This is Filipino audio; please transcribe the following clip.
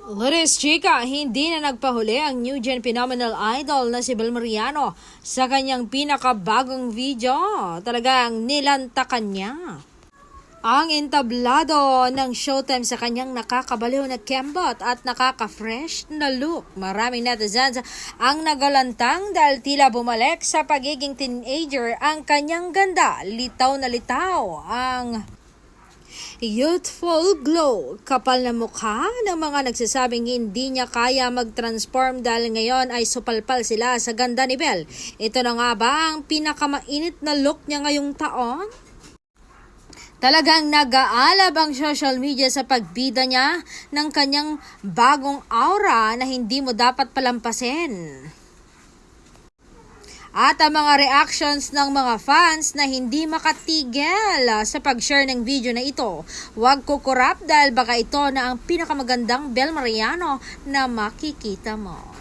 Ladies chika, hindi na nagpahuli ang new gen phenomenal idol na si Bel Mariano sa kanyang pinakabagong video. Talagang nilantakan niya ang entablado ng Showtime sa kanyang nakakabaliw na kembot at nakaka-fresh na look. Maraming netizens ang nagalantang dahil tila bumalik sa pagiging teenager ang kanyang ganda. Litaw na litaw ang youthful glow, kapal na mukha ng mga nagsasabing hindi niya kaya mag-transform dahil ngayon ay supalpal sila sa ganda ni Bel. Ito na nga ba ang pinakamainit na look niya ngayong taon? Talagang nag-aalab ang social media sa pagbida niya ng kanyang bagong aura na hindi mo dapat palampasin. At ang mga reactions ng mga fans na hindi makatigil sa pag-share ng video na ito. Huwag kukurap dahil baka ito na ang pinakamagandang Bel Mariano na makikita mo.